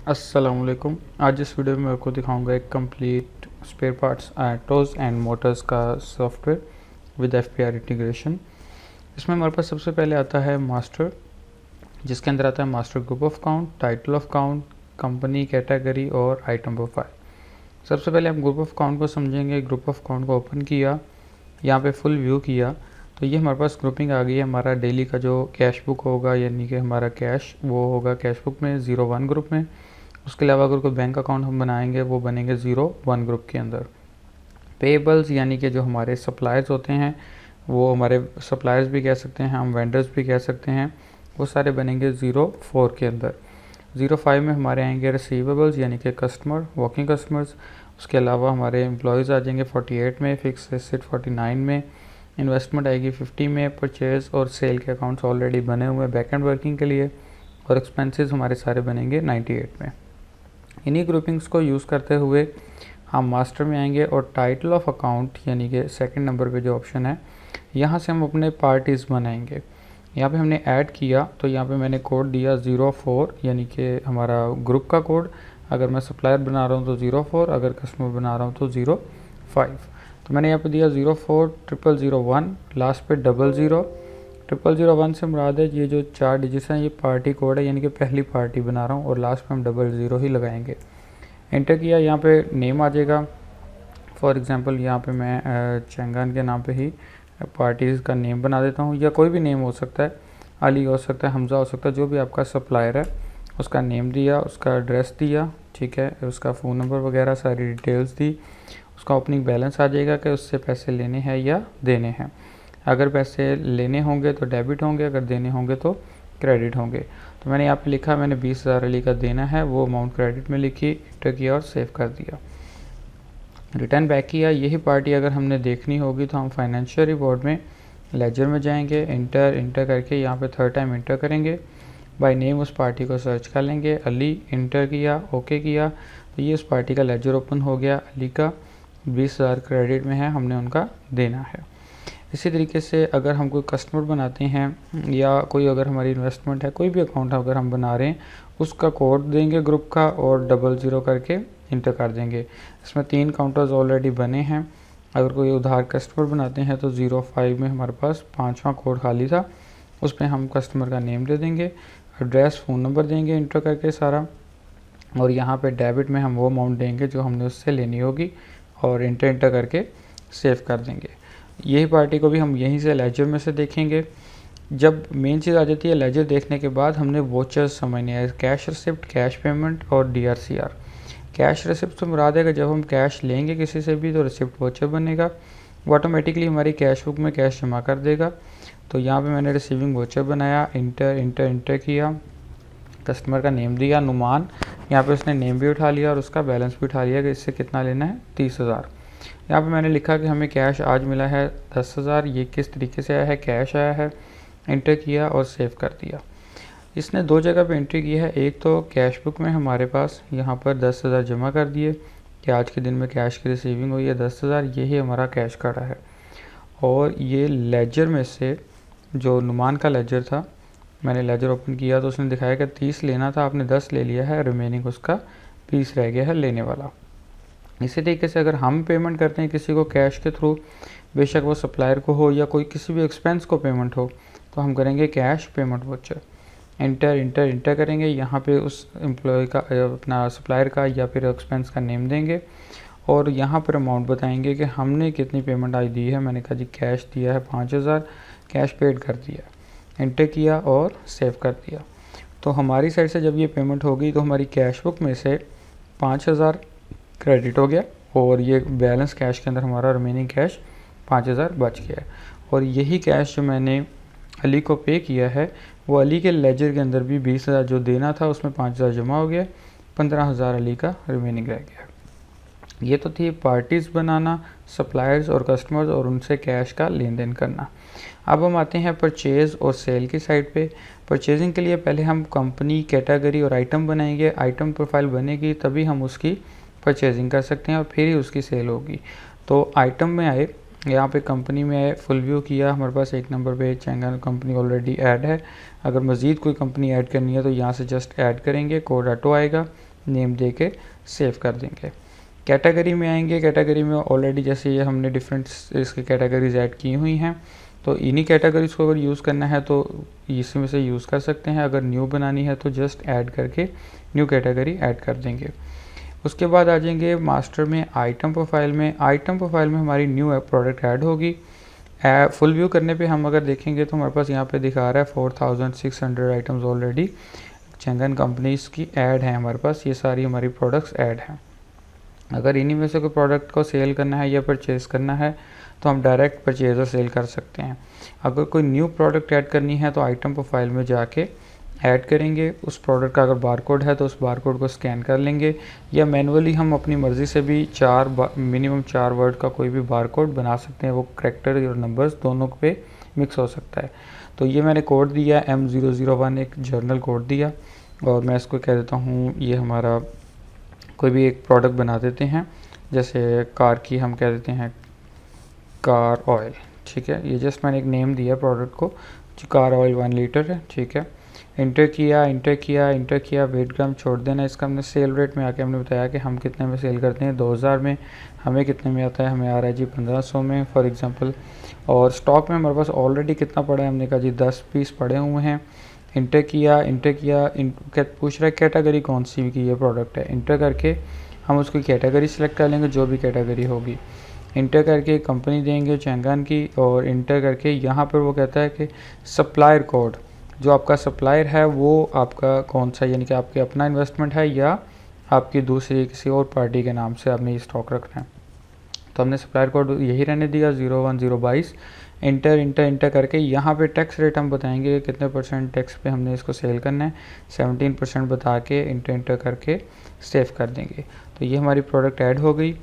अस्सलामुअलैकुम। आज इस वीडियो में मैं आपको दिखाऊंगा एक complete spare parts autos and motors का सॉफ्टवेयर विद एफपीआर इंटीग्रेशन। इसमें हमारे पास सबसे पहले आता है मास्टर, जिसके अंदर आता है master group of count, title of count, company, category और आइटम प्रोफाइल। सबसे पहले हम ग्रुप ऑफ काउंट को समझेंगे। ग्रुप ऑफ काउंट को ओपन किया, यहाँ पे फुल व्यू किया तो ये हमारे पास ग्रुपिंग आ गई है। हमारा डेली का जो कैश बुक होगा यानी कि हमारा कैश वो होगा कैश बुक में 01 ग्रुप में। उसके अलावा अगर कोई बैंक अकाउंट हम बनाएंगे वो बनेंगे 01 ग्रुप के अंदर। पेबल्स यानी कि जो हमारे सप्लायर्स होते हैं वो हमारे सप्लायर्स भी कह सकते हैं, हम वेंडर्स भी कह सकते हैं, वो सारे बनेंगे 04 के अंदर। 05 में हमारे आएंगे रिसीवेबल्स यानी कि कस्टमर, वर्किंग कस्टमर्स। उसके अलावा हमारे एम्प्लॉयज़ आ जाएंगे 48 में, फिक्स एसेट 49 में, इन्वेस्टमेंट आएगी 50 में, परचेज़ और सेल के अकाउंट्स ऑलरेडी बने हुए हैं बैक एंड वर्किंग के लिए, और एक्सपेंसेस हमारे सारे बनेंगे 98 में। इन्हीं ग्रुपिंग्स को यूज़ करते हुए हम मास्टर में आएंगे और टाइटल ऑफ अकाउंट यानी कि सेकंड नंबर पे जो ऑप्शन है यहाँ से हम अपने पार्टीज़ बनाएंगे। यहाँ पे हमने ऐड किया तो यहाँ पे मैंने कोड दिया 04 यानी कि हमारा ग्रुप का कोड। अगर मैं सप्लायर बना रहा हूँ तो 04, अगर कस्टमर बना रहा हूँ तो 05। तो मैंने यहाँ पे दिया 040001, लास्ट पे 00। 0001 से मुराद है ये जो 4 डिजिट्स हैं ये पार्टी कोड है, यानी कि पहली पार्टी बना रहा हूँ, और लास्ट पे हम 00 ही लगाएंगे। एंटर किया, यहाँ पे नेम आ जाएगा। फॉर एग्जांपल यहाँ पे मैं चंगान के नाम पे ही पार्टीज़ का नेम बना देता हूँ, या कोई भी नेम हो सकता है, अली हो सकता है, हमज़ा हो सकता है, जो भी आपका सप्लायर है उसका नेम दिया, उसका एड्रेस दिया, ठीक है, उसका फ़ोन नंबर वगैरह सारी डिटेल्स दी। उसका ओपनिंग बैलेंस आ जाएगा कि उससे पैसे लेने हैं या देने हैं। अगर पैसे लेने होंगे तो डेबिट होंगे, अगर देने होंगे तो क्रेडिट होंगे। तो मैंने यहाँ पे लिखा, मैंने 20,000 अली का देना है, वो अमाउंट क्रेडिट में लिखी, एंटर किया और सेव कर दिया। रिटर्न बैक किया। यही पार्टी अगर हमने देखनी होगी तो हम फाइनेंशियल रिपोर्ट में लेजर में जाएंगे, इंटर करके यहाँ पे थर्ड टाइम इंटर करेंगे, बाय नेम उस पार्टी को सर्च कर लेंगे, अली, इंटर किया, ओके किया, तो ये उस पार्टी का लेजर ओपन हो गया। अली का 20,000 क्रेडिट में है, हमने उनका देना है। इसी तरीके से अगर हम कोई कस्टमर बनाते हैं या कोई अगर हमारी इन्वेस्टमेंट है, कोई भी अकाउंट अगर हम बना रहे हैं उसका कोड देंगे ग्रुप का और 00 करके इंटर कर देंगे। इसमें 3 काउंटर्स ऑलरेडी बने हैं। अगर कोई उधार कस्टमर बनाते हैं तो 05 में हमारे पास 5वां कोड खाली था, उस पर हम कस्टमर का नेम दे देंगे, एड्रेस, फ़ोन नंबर देंगे इंटर करके सारा, और यहाँ पे डेबिट में हम वो अमाउंट देंगे जो हमने उससे लेनी होगी, और इंटर करके सेव कर देंगे। यही पार्टी को भी हम यहीं से लेजर में से देखेंगे। जब मेन चीज़ आ जाती है लेजर देखने के बाद हमने वोचर्स समझने हैं, कैश रिसिप्ट, कैश पेमेंट और DRCR। कैश रिसिप्ट से मुराद है कि जब हम कैश लेंगे किसी से भी तो रिसिप्ट वोचर बनेगा, वो ऑटोमेटिकली हमारी कैश बुक में कैश जमा कर देगा। तो यहाँ पे मैंने रिसीविंग वोचर बनाया, इंटर किया, कस्टमर का नेम दिया नुमान, यहाँ पे उसने नेम भी उठा लिया और उसका बैलेंस भी उठा लिया कि इससे कितना लेना है, 30,000। यहाँ पे मैंने लिखा कि हमें कैश आज मिला है 10,000, ये किस तरीके से आया है, कैश आया है, इंटर किया और सेव कर दिया। इसने 2 जगह पे एंट्री की है, एक तो कैश बुक में हमारे पास यहाँ पर 10,000 जमा कर दिए कि आज के दिन में कैश की रिसीविंग हुई है 10,000, यही हमारा कैश खड़ा है। और ये लेजर में से जो नुमान का लेजर था, मैंने लेजर ओपन किया तो उसने दिखाया कि 30 लेना था, आपने 10 ले लिया है, रिमेनिंग उसका 20 रह गया है लेने वाला। इसी तरीके से अगर हम पेमेंट करते हैं किसी को कैश के थ्रू, बेशक वो सप्लायर को हो या कोई किसी भी एक्सपेंस को पेमेंट हो, तो हम करेंगे कैश पेमेंट वोचर, इंटर करेंगे। यहाँ पे उस एम्प्लॉय का, अपना सप्लायर का या फिर एक्सपेंस का नेम देंगे और यहाँ पर अमाउंट बताएंगे कि हमने कितनी पेमेंट आज दी है। मैंने कहा जी कैश दिया है 5,000, कैश पेड कर दिया, इंटर किया और सेव कर दिया। तो हमारी साइड से जब ये पेमेंट होगी तो हमारी कैश बुक में से 5,000 क्रेडिट हो गया और ये बैलेंस कैश के अंदर हमारा रिमेनिंग कैश 5,000 बच गया है। और यही कैश जो मैंने अली को पे किया है वो अली के लेजर के अंदर भी 20,000 जो देना था उसमें 5,000 जमा हो गया, 15,000 अली का रिमेनिंग रह गया। ये तो थी पार्टीज़ बनाना, सप्लायर्स और कस्टमर्स और उनसे कैश का लेन देन करना। अब हम आते हैं परचेज़ और सेल की साइड पे। परचेजिंग के लिए पहले हम कंपनी, कैटेगरी और आइटम बनाएंगे। आइटम प्रोफाइल बनेगी तभी हम उसकी परचेजिंग कर सकते हैं और फिर ही उसकी सेल होगी। तो आइटम में आए, यहाँ पे कंपनी में आए, फुल व्यू किया, हमारे पास 1 नंबर पे चैंगन कंपनी ऑलरेडी ऐड है। अगर मज़ीद कोई कंपनी ऐड करनी है तो यहाँ से जस्ट ऐड करेंगे, कोड ऑटो आएगा, नेम दे के सेव कर देंगे। कैटेगरी में आएंगे, कैटेगरी में ऑलरेडी जैसे ये हमने डिफरेंट इसकी कैटेगरीज ऐड की हुई हैं, तो इन्हीं कैटेगरीज को अगर यूज़ करना है तो इसी में से यूज़ कर सकते हैं। अगर न्यू बनानी है तो जस्ट ऐड करके न्यू कैटेगरी ऐड कर देंगे। उसके बाद आ जाएंगे मास्टर में, आइटम प्रोफाइल में। आइटम प्रोफाइल में हमारी न्यू प्रोडक्ट ऐड होगी। फुल व्यू करने पे हम अगर देखेंगे तो हमारे पास यहाँ पे दिखा रहा है 4600 आइटम्स ऑलरेडी चंगन कंपनीज़ की ऐड है हमारे पास। ये सारी हमारी प्रोडक्ट्स ऐड हैं। अगर इन्हीं में से कोई प्रोडक्ट को सेल करना है या परचेज़ करना है तो हम डायरेक्ट परचेज और सेल कर सकते हैं। अगर कोई न्यू प्रोडक्ट ऐड करनी है तो आइटम प्रोफाइल में जाके ऐड करेंगे। उस प्रोडक्ट का अगर बारकोड है तो उस बारकोड को स्कैन कर लेंगे, या मैनुअली हम अपनी मर्ज़ी से भी मिनिमम 4 वर्ड का कोई भी बारकोड बना सकते हैं। वो करैक्टर और नंबर्स दोनों पे मिक्स हो सकता है। तो ये मैंने कोड दिया M001, एक जर्नल कोड दिया, और मैं इसको कह देता हूँ ये हमारा कोई भी एक प्रोडक्ट बना देते हैं। जैसे कार की हम कह देते हैं कार ऑयल, ठीक है। ये जस्ट मैंने एक नेम दिया प्रोडक्ट को, जो कार ऑयल 1 लीटर है, ठीक है। इंटर किया, वेट ग्राम छोड़ देना। इसका हमने सेल रेट में आके हमने बताया कि हम कितने में सेल करते हैं, 2000 में। हमें कितने में आता है, हमें आ रहा है जी 1500 में फॉर एग्जांपल। और स्टॉक में हमारे पास ऑलरेडी कितना पड़ा है, हमने कहा जी 10 पीस पड़े हुए हैं। इंटर किया, पूछ रहा है कैटेगरी कौन सी की ये प्रोडक्ट है। इंटर करके हम उसकी कैटेगरी सेलेक्ट कर लेंगे, जो भी कैटेगरी होगी। इंटर करके कंपनी देंगे चंगन की, और इंटर करके यहाँ पर वो कहता है कि सप्लायर कोड, जो आपका सप्लायर है वो आपका कौन सा, यानी कि आपके अपना इन्वेस्टमेंट है या आपकी दूसरी किसी और पार्टी के नाम से आपने ये स्टॉक रखना है। तो हमने सप्लायर कोड यही रहने दिया 01022। इंटर करके यहाँ पे टैक्स रेट हम बताएंगे कितने % टैक्स पे हमने इसको सेल करना है। 17% बता के इंटर करके सेव कर देंगे। तो ये हमारी प्रोडक्ट ऐड हो गई।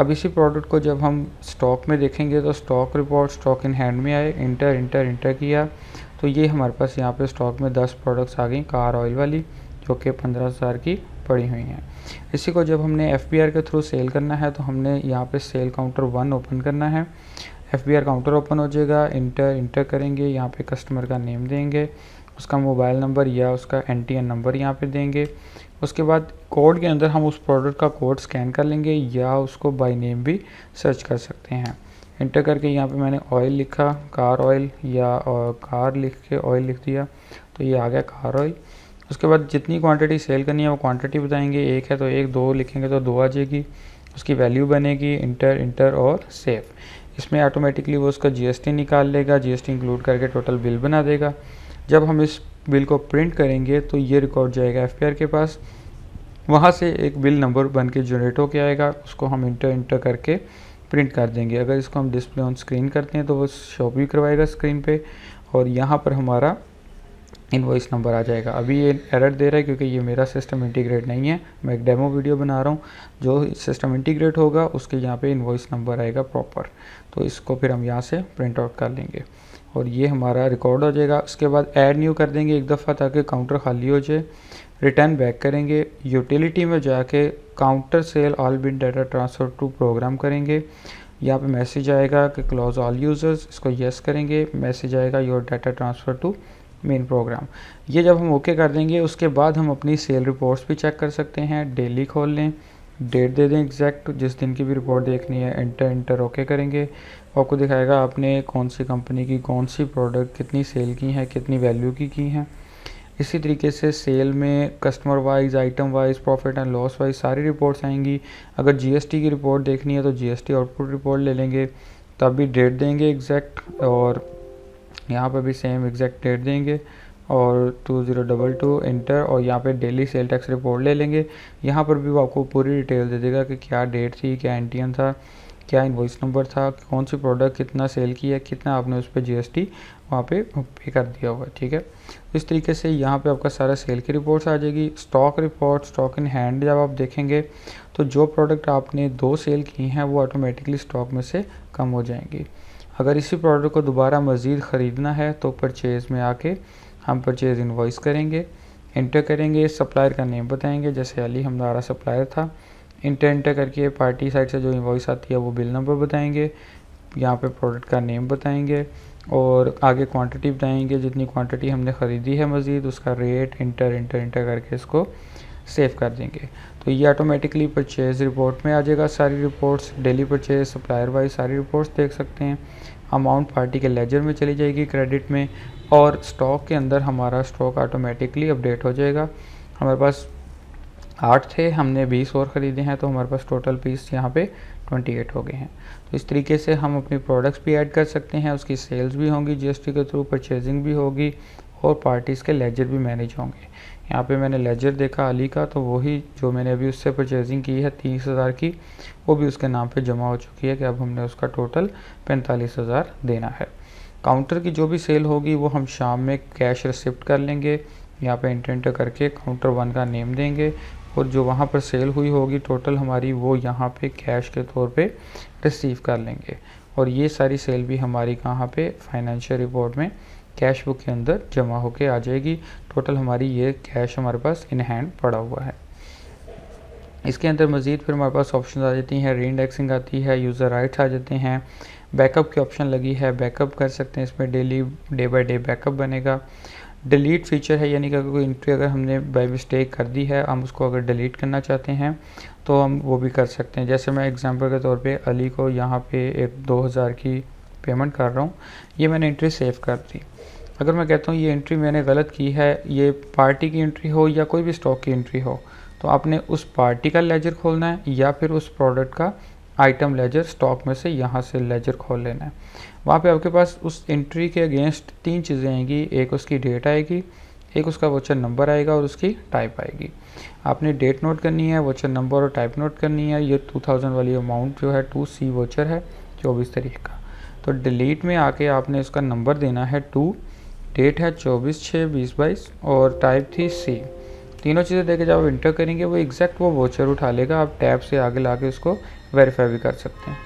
अब इसी प्रोडक्ट को जब हम स्टॉक में देखेंगे तो stock report, stock in hand में आए, इंटर किया तो ये हमारे पास यहाँ पे स्टॉक में 10 प्रोडक्ट्स आ गई कार ऑयल वाली, जो कि 15,000 की पड़ी हुई हैं। इसी को जब हमने FBR के थ्रू सेल करना है तो हमने यहाँ पे सेल काउंटर 1 ओपन करना है। FBR काउंटर ओपन हो जाएगा, इंटर करेंगे, यहाँ पे कस्टमर का नेम देंगे, उसका मोबाइल नंबर या उसका NTN नंबर यहाँ पे देंगे। उसके बाद कोड के अंदर हम उस प्रोडक्ट का कोड स्कैन कर लेंगे, या उसको बाय नेम भी सर्च कर सकते हैं। इंटर करके यहाँ पे मैंने ऑयल लिखा, कार ऑयल, या कार लिख के ऑयल लिख दिया, तो ये आ गया कार ऑयल। उसके बाद जितनी क्वांटिटी सेल करनी है वो क्वांटिटी बताएंगे, 1 है तो 1, 2 लिखेंगे तो 2 आ जाएगी, उसकी वैल्यू बनेगी। इंटर और सेव। इसमें ऑटोमेटिकली वो उसका GST निकाल लेगा, GST इंक्लूड करके टोटल बिल बना देगा। जब हम इस बिल को प्रिंट करेंगे तो ये रिकॉर्ड जाएगा FBR के पास, वहाँ से एक बिल नंबर बन के जनरेट होके आएगा, उसको हम इंटर करके प्रिंट कर देंगे। अगर इसको हम डिस्प्ले ऑन स्क्रीन करते हैं तो वो शो भी करवाएगा स्क्रीन पे, और यहाँ पर हमारा इनवॉइस नंबर आ जाएगा। अभी ये एरर दे रहा है क्योंकि ये मेरा सिस्टम इंटीग्रेट नहीं है, मैं एक डेमो वीडियो बना रहा हूँ। जो सिस्टम इंटीग्रेट होगा उसके यहाँ पे इनवॉइस नंबर आएगा प्रॉपर, तो इसको फिर हम यहाँ से प्रिंट आउट कर लेंगे और ये हमारा रिकॉर्ड हो जाएगा। उसके बाद ऐड न्यू कर देंगे एक दफ़ा ताकि काउंटर खाली हो जाए। रिटर्न बैक करेंगे, यूटिलिटी में जाके counter sale all bin data transfer to program करेंगे। यहाँ पे मैसेज आएगा कि क्लोज ऑल यूज़र्स, इसको यस करेंगे, मैसेज आएगा your data transfer to main program. ये जब हम ओके कर देंगे उसके बाद हम अपनी सेल रिपोर्ट्स भी चेक कर सकते हैं। डेली खोल लें, डेट दे दें एग्जैक्ट, जिस दिन की भी रिपोर्ट देखनी है इंटर ओके करेंगे। आपको दिखाएगा आपने कौन सी कंपनी की कौन सी प्रोडक्ट कितनी सेल की हैं, कितनी वैल्यू की हैं। इसी तरीके से सेल में customer wise, item wise, profit and loss wise सारी रिपोर्ट्स आएंगी। अगर GST की रिपोर्ट देखनी है तो GST आउटपुट रिपोर्ट ले लेंगे, तब भी डेट देंगे एग्जैक्ट, और यहाँ पर भी सेम एग्जैक्ट डेट देंगे और 2022 इंटर, और यहाँ पे डेली सेल टैक्स रिपोर्ट ले लेंगे। यहाँ पर भी वो आपको पूरी डिटेल दे देगा कि क्या डेट थी, क्या NTN था, क्या इनवॉइस नंबर था, कौन सी प्रोडक्ट कितना सेल की है, कितना आपने उस पर GST वहाँ पे पे कर दिया हुआ है। ठीक है, इस तरीके से यहाँ पे आपका सारा सेल की रिपोर्ट्स आ जाएगी। Stock report, stock in hand जब आप देखेंगे तो जो प्रोडक्ट आपने 2 सेल की हैं वो ऑटोमेटिकली स्टॉक में से कम हो जाएंगी। अगर इसी प्रोडक्ट को दोबारा मज़ीद ख़रीदना है तो परचेज़ में आके हम परचेज़ इनवॉइस करेंगे, इंटर करेंगे, सप्लायर का नेम बताएंगे, जैसे अली हमारा सप्लायर था। इंटर करके पार्टी साइड से जो इनवॉइस आती है वो बिल नंबर बताएंगे, यहाँ पे प्रोडक्ट का नेम बताएंगे और आगे क्वांटिटी बताएंगे, जितनी क्वांटिटी हमने ख़रीदी है मज़ीद उसका रेट, इंटर करके इसको सेव कर देंगे। तो ये ऑटोमेटिकली परचेज़ रिपोर्ट में आ जाएगा। सारी reports, daily purchase, supplier wise सारी रिपोर्ट्स देख सकते हैं। अमाउंट पार्टी के लेजर में चली जाएगी क्रेडिट में, और स्टॉक के अंदर हमारा स्टॉक ऑटोमेटिकली अपडेट हो जाएगा। हमारे पास 8 थे, हमने 20 और ख़रीदे हैं, तो हमारे पास टोटल पीस यहाँ पे 28 हो गए हैं। तो इस तरीके से हम अपनी प्रोडक्ट्स भी ऐड कर सकते हैं, उसकी सेल्स भी होंगी जीएसटी के थ्रू, परचेजिंग भी होगी और पार्टीज़ के लेजर भी मैनेज होंगे। यहाँ पे मैंने लेजर देखा अली का, तो वही जो मैंने अभी उससे परचेजिंग की है 30,000 की, वो भी उसके नाम पे जमा हो चुकी है कि अब हमने उसका टोटल 45,000 देना है। काउंटर की जो भी सेल होगी वो हम शाम में कैश रिसिप्ट कर लेंगे, यहाँ पे एंटर करके काउंटर 1 का नेम देंगे, और जो वहाँ पर सेल हुई होगी टोटल हमारी, वो यहाँ पे कैश के तौर पे रिसीव कर लेंगे। और ये सारी सेल भी हमारी कहाँ पे फाइनेंशियल रिपोर्ट में कैश बुक के अंदर जमा होके आ जाएगी। टोटल हमारी ये कैश हमारे पास इन हैंड पड़ा हुआ है। इसके अंदर मज़ीद फिर हमारे पास ऑप्शन आ जाती हैं, री इंडेक्सिंग आती है, यूज़र राइट्स आ जाते हैं, बैकअप की ऑप्शन लगी है, बैकअप कर सकते हैं, इसमें daily day by day backup बनेगा। डिलीट फीचर है, यानी कि अगर कोई एंट्री अगर हमने बाय मिस्टेक कर दी है, हम उसको अगर डिलीट करना चाहते हैं तो हम वो भी कर सकते हैं। जैसे मैं एग्जांपल के तौर पे अली को यहाँ पे एक 2000 की पेमेंट कर रहा हूँ, ये मैंने एंट्री सेव कर दी। अगर मैं कहता हूँ ये एंट्री मैंने गलत की है, ये पार्टी की एंट्री हो या कोई भी स्टॉक की एंट्री हो, तो आपने उस पार्टी का लेजर खोलना है या फिर उस प्रोडक्ट का आइटम लेजर स्टॉक में से यहाँ से लेजर खोल लेना है। वहाँ पे आपके पास उस एंट्री के अगेंस्ट 3 चीज़ें आएंगी, एक उसकी डेट आएगी, एक उसका वोचर नंबर आएगा और उसकी टाइप आएगी। आपने डेट नोट करनी है, वोचर नंबर और टाइप नोट करनी है। ये 2000 वाली अमाउंट जो है 2C वोचर है 24 तारीख का। तो डिलीट में आके आपने उसका नंबर देना है 2, डेट है 24/6/2022 और टाइप थी C। तीनों चीज़ें देके जब आप इंटर करेंगे वो एग्जैक्ट वो वोचर उठा लेगा। आप टैब से आगे ला के उसको वेरीफाई भी कर सकते हैं।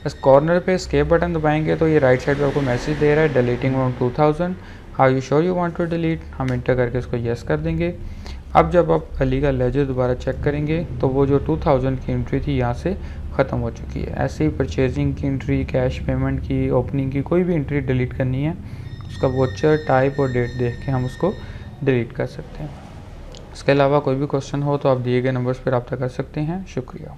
बस कॉर्नर पे एस्केप बटन दबाएंगे तो ये राइट साइड पे आपको मैसेज दे रहा है deleting around 2000, how you sure you want to delete. हम इंटर करके इसको येस कर देंगे। अब जब आप अली का लेजर दोबारा चेक करेंगे तो वो जो 2000 की एंट्री थी यहाँ से ख़त्म हो चुकी है। ऐसे ही परचेजिंग की एंट्री, कैश पेमेंट की, ओपनिंग की कोई भी एंट्री डिलीट करनी है, उसका वोचर, टाइप और डेट देख के हम उसको डिलीट कर सकते हैं। इसके अलावा कोई भी क्वेश्चन हो तो आप दिए गए नंबर्स पर रब्ता कर सकते हैं। शुक्रिया।